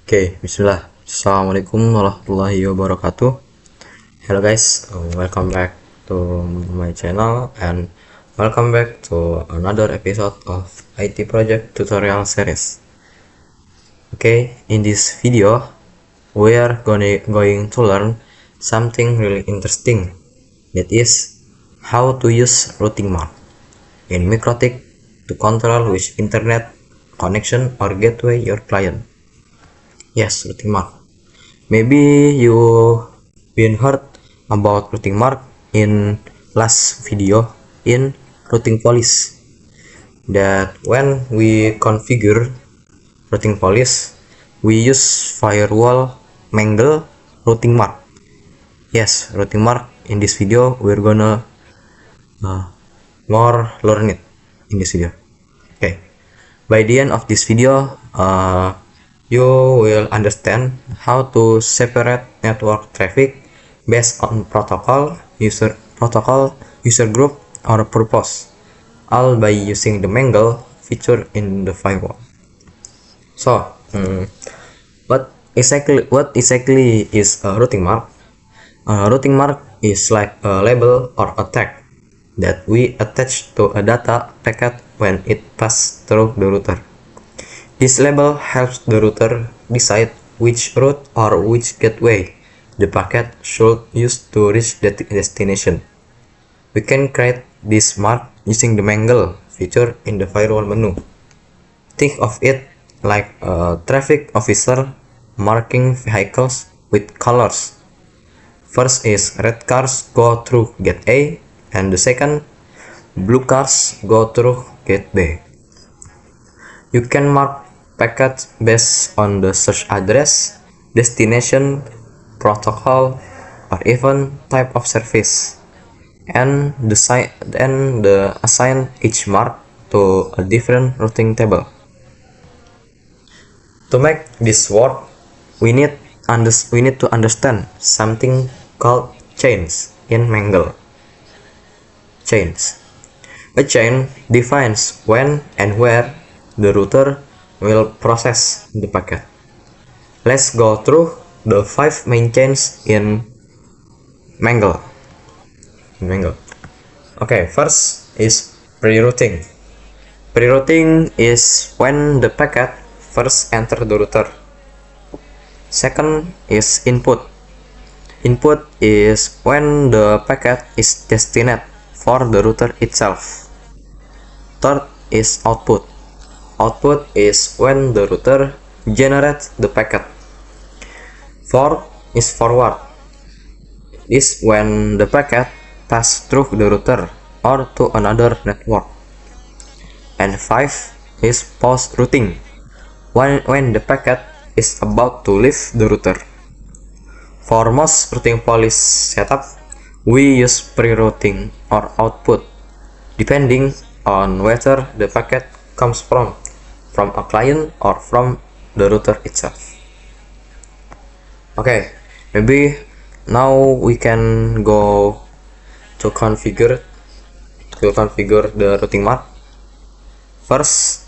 Oke, bismillah. Assalamualaikum warahmatullahi wabarakatuh. Hello guys, welcome back to my channel and welcome back to another episode of IT project tutorial series. Okay, in this video, we are going to learn something really interesting. That is how to use routing mark in MikroTik to control which internet connection or gateway your client. Yes, routing mark. Maybe you been heard about routing mark in last video in routing policy, that when we configure routing policy we use firewall mangle routing mark. Yes, routing mark. In this video we're gonna more learn it in this video. Okay, by the end of this video you will understand how to separate network traffic based on user group or purpose, all by using the mangle feature in the firewall. So what exactly is a routing mark? A routing mark is like a label or a tag that we attach to a data packet when it passes through the router. This label helps the router decide which route or which gateway the packet should use to reach the destination. We can create this mark using the mangle feature in the firewall menu. Think of it like a traffic officer marking vehicles with colors. First is red cars go through gate A, and the second, blue cars go through gate B. You can mark packets based on the search address, destination, protocol, or even type of service, and assign each mark to a different routing table. To make this work, we need to understand something called chains in Mangle. Chains. A chain defines when and where the router will process the packet. Let's go through the 5 main chains in Mangle. Okay, first is pre-routing. Pre-routing is when the packet first enter the router. Second is input. Input is when the packet is destined for the router itself. Third is output. Output is when the router generates the packet. Fourth is forward. This when the packet passes through the router or to another network. And fifth is post routing, when the packet is about to leave the router. For most routing policy setup, we use pre-routing or output, depending on whether the packet comes from a client or from the router itself. Okay, maybe now we can go to configure the routing mark. First,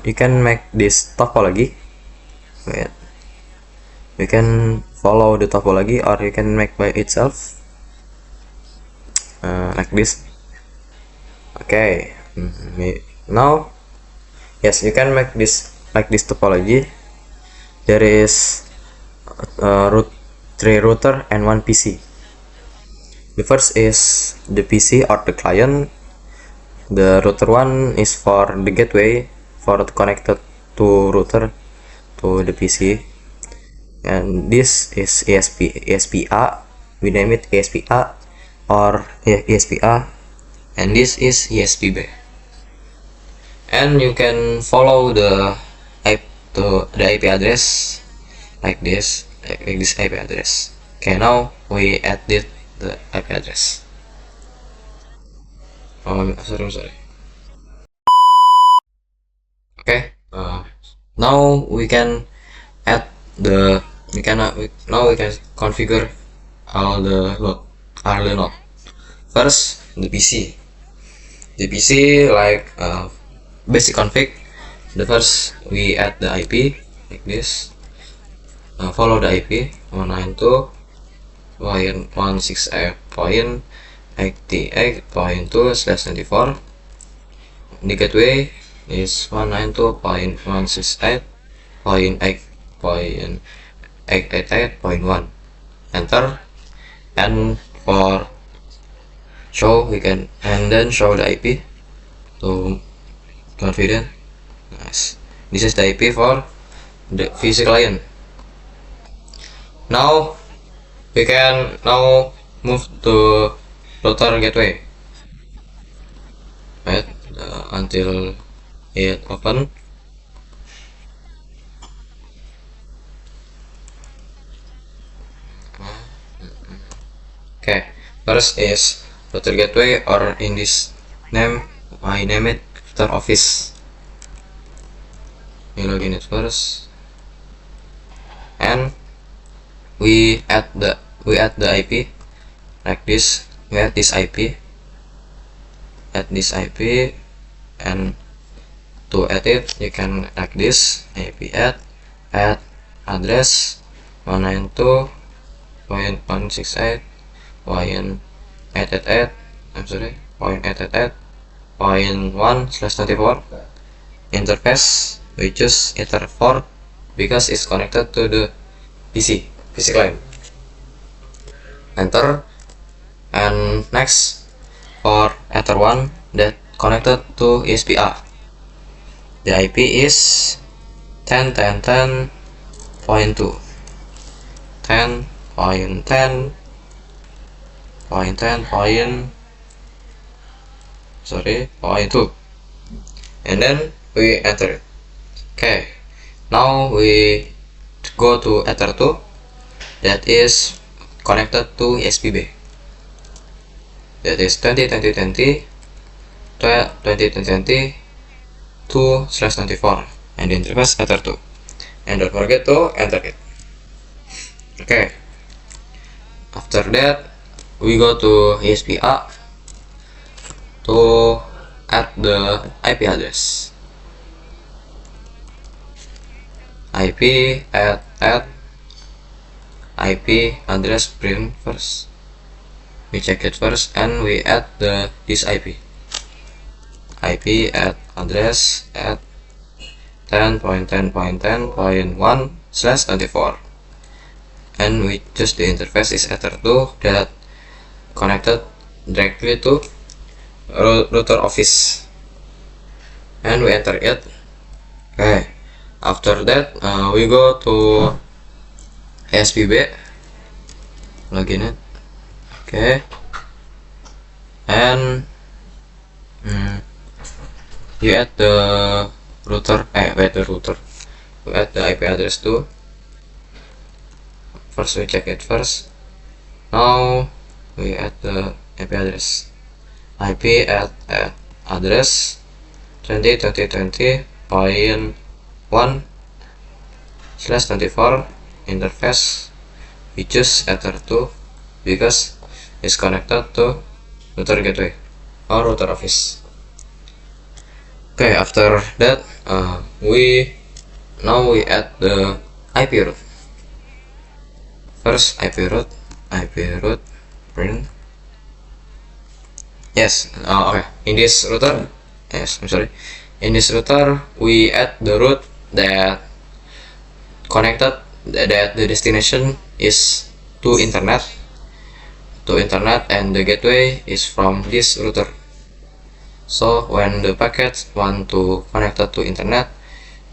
you can make this topology. Wait, you can follow the topology, or you can make by itself, like this. Okay, now yes, you can make this like this topology. There is root 3 router and 1 PC. The first is the PC or the client. The router 1 is for the gateway for connected to router to the PC, and this is ESPA. We name it ESPA or ESPA, and this is ESPB. And you can follow the IP address like this IP address. Okay, now we add the IP address. Sorry. Okay, now we can add now we can configure all the node. First, the PC. Like basic config. The first we add the IP like this, follow the IP 192.168.88.2/24. The gateway is 192.168.888.1. Enter, and for show we can, and then show the IP to confident. Nice. This is the IP for the physical client. Now we can move to router gateway. Wait until it open. Okay, first is router gateway, or in this name I name it router office. We login it first, and we add the IP like this. We add this IP, and to add it you can like this: IP add address 192.168.888. I'm sorry, 0.888.1/24. Interface we choose Ether 4 because it's connected to the PC client. Enter, and next for Ether 1 that connected to ESP-A. The IP is 10.10.10.2 10.10.2, and then we enter it. Okay, now we go to Ether 2 that is connected to ESP-B. That is 20.20.20.2/24, and the interface Ether 2, and don't forget to enter it. Okay, after that we go to ESP-A to add the IP address. IP add IP address print first. We check it first, and we add this IP add address at 10.10.10.1/24, and we choose the interface is Ether 2 that connected directly to router office, and we enter it. Okay, after that we go to ESP-B, login it. Okay, and you add the router, we add the IP address too. First we check it first. Now we add the IP address. IP address 20.20.20.1/24. Interface we choose Ether 2 because it's connected to router gateway or router office. Okay, after that we add the IP route. First IP route print. Yes, okay. In this router we add the route that connected, that the destination is to internet, and the gateway is from this router. So when the packets want to connect to internet,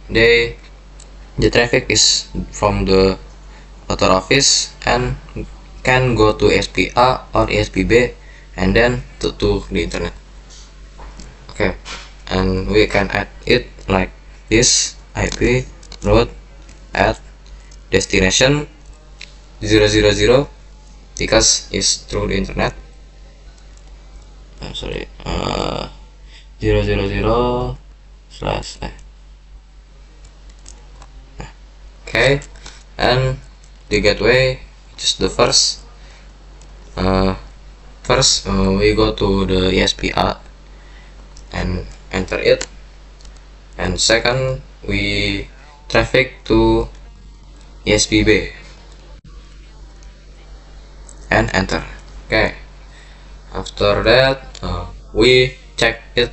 the traffic is from the router office and can go to ESP-A or ESP-B, and then to the internet. Okay, and we can add it like this: IP route at destination 000 because it's through the internet. I'm sorry, 000 slash okay, and the gateway, which is the first we go to the ESP-A and enter it, and second we traffic to ESPB and enter. Okay, after that we check it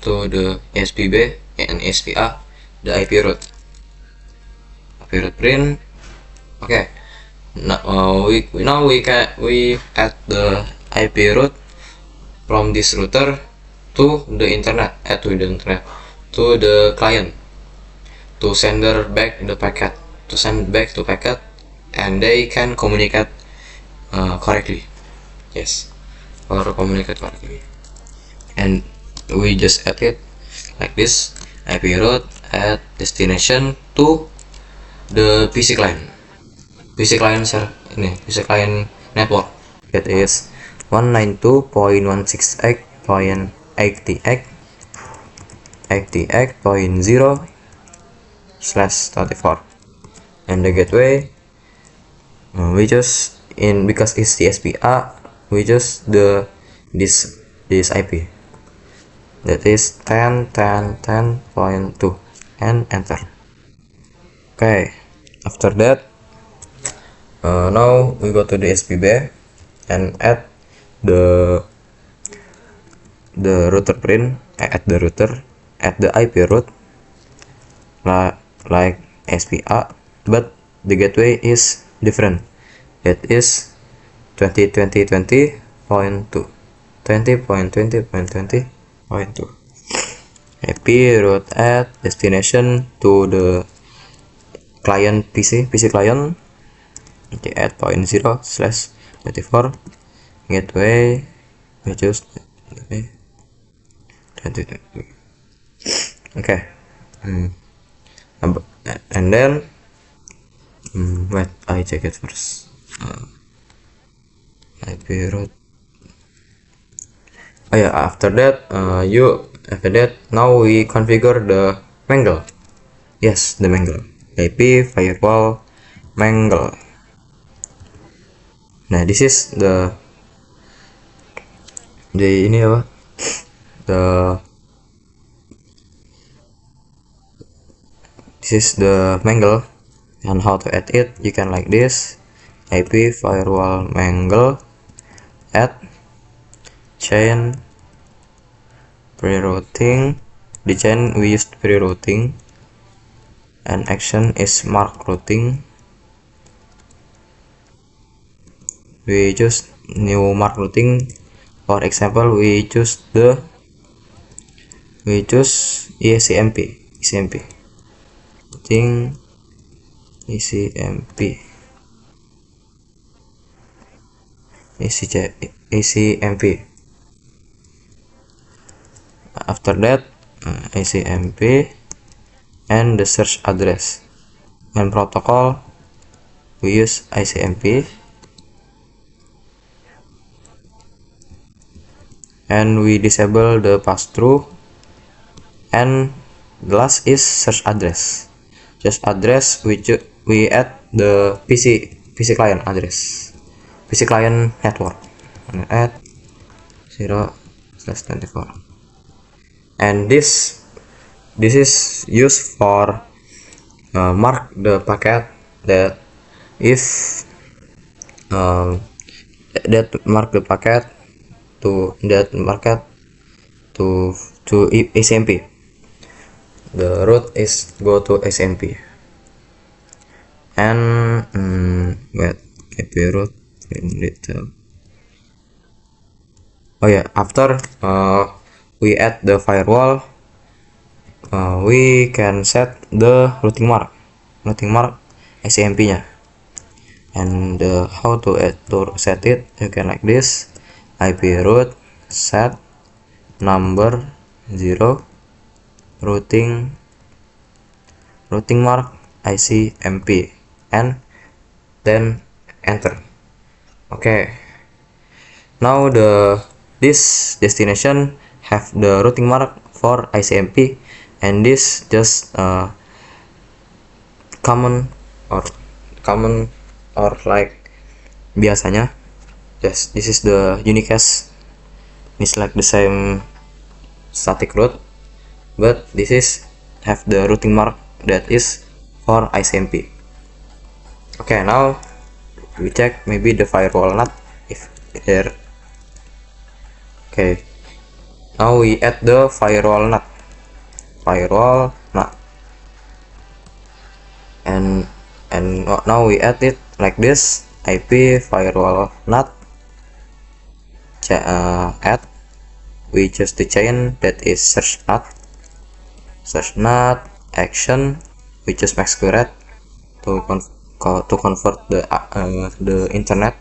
to the ESPB and SPA, the IP root print. Okay, now we add the IP root from this router to the internet, to the client, to send back the packet, and they can communicate correctly. Yes, or communicate correctly. And we just add it like this: IP route at destination to the PC client. PC client network. It is 192.168.88.0/24, and the gateway we just because it's the SPA, we just this IP, that is 10.10.10.2, and enter. Okay, after that now we go to the SPB and add the router print at the IP route like SPA, but the gateway is different. That is 20.20.20.2 20.20.20.2. IP route at destination to the client PC client at 0.0/24. Gateway we choose 20. Okay, and then wait, I check it first. IP route. Oh yeah, after that now we configure the Mangle. Yes, the Mangle IP firewall Mangle. Nah, this is the ini apa, this is the Mangle, and how to add it. You can like this: IP firewall Mangle add chain pre-routing. The chain we used pre-routing, and action is mark routing. We choose new mark routing. For example, we choose ECMP routing ECMP. After that ECMP and the search address and protocol, we use ICMP, and we disable the pass-through, and the last is search address. We add the PC client address, PC client network, and add 0/24, and this is used for mark the packet that to SMP. The route is go to SMP, and wait, IP route in detail. Oh yeah, after we add the firewall, we can set the routing mark SMP nya, and how to set it, you can like this: IP route set number 0 routing mark ICMP, and then enter. Okay, now this destination have the routing mark for ICMP, and this just common or like biasanya. Yes, this is the unicast. It's like the same static route, but this is have the routing mark that is or ICMP. Okay, now we check maybe the firewall NAT if there. Okay, now we add the firewall NAT, and now we add it like this: IP firewall NAT add. We choose the chain that is search NAT action. We choose masquerade to convert the internet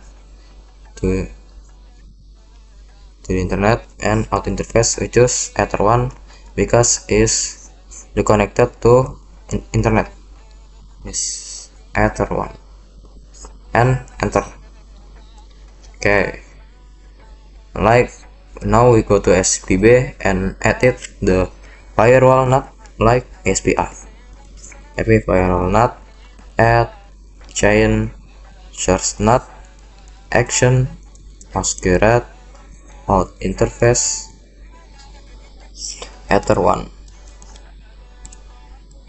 to the internet, and out interface we choose Ether1 because is connected to internet. This Ether1 and enter. Okay, like now we go to SPB and edit the firewall NAT like SPA. IP firewall NAT add chain source NAT action masquerade out interface Ether1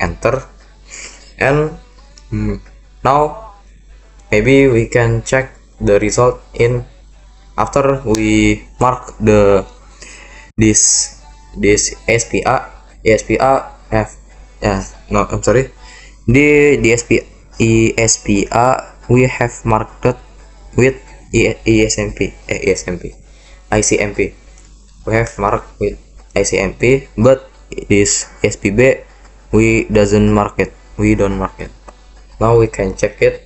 enter. And now maybe we can check the result in after we mark this SPA the SPA we have marked it with ICMP. We have marked with ICMP, but this SPB we don't mark it. Now we can check it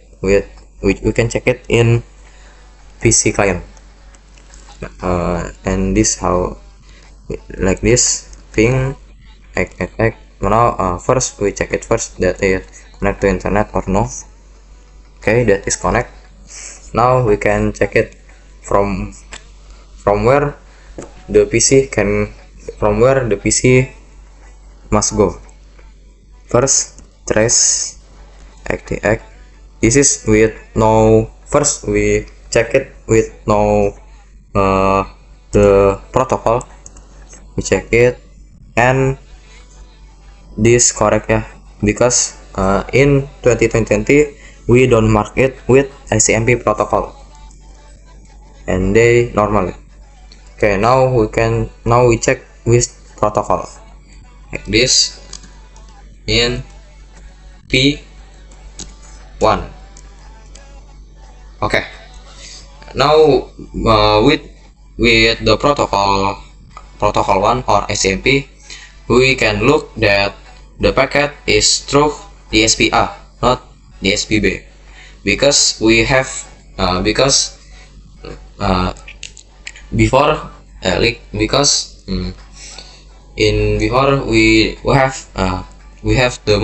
in PC client, and this how like this ping egg. Now first we check it that it connect to internet or no. Okay, that is connect. Now we can check it from where the PC must go. First trace xtx. This is with no. First we check it with no the protocol. We check it and this correct because in 2020 we don't mark it with ICMP protocol and they normally. Okay, now we check with protocol like this in P1. Okay, now with the protocol 1 or ICMP, we can look that the packet is through the SPA, not the SPB, because we have before we have the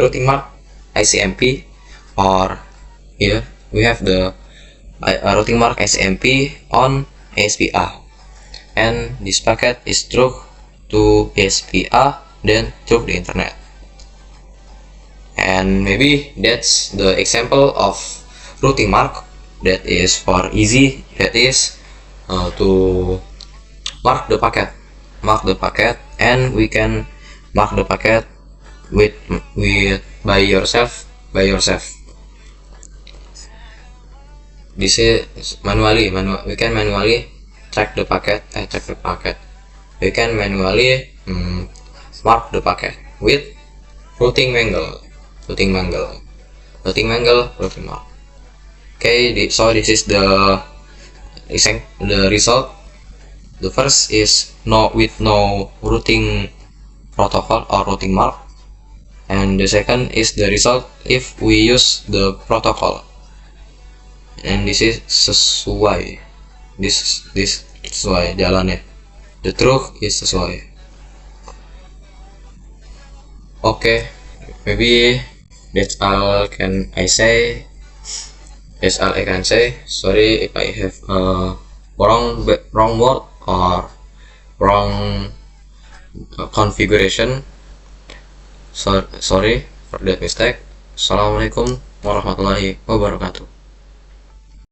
routing mark ICMP, or we have the routing mark ICMP on SPA, and this packet is through to SPA then through the internet. And maybe that's the example of routing mark that is for easy, that is to mark the packet, and we can mark the packet with by yourself. This is manually we can manually check the packet. We can manually mark the packet with routing mangle routing mark. Okay, so this is the result. The first is with no routing protocol or routing mark, and the second is the result if we use the protocol, and this is sesuai. This sesuai jalannya. The truth is sesuai. Okay, maybe that's all I can say. Sorry if I have wrong word or wrong configuration. Sorry for that mistake. Assalamualaikum warahmatullahi wabarakatuh.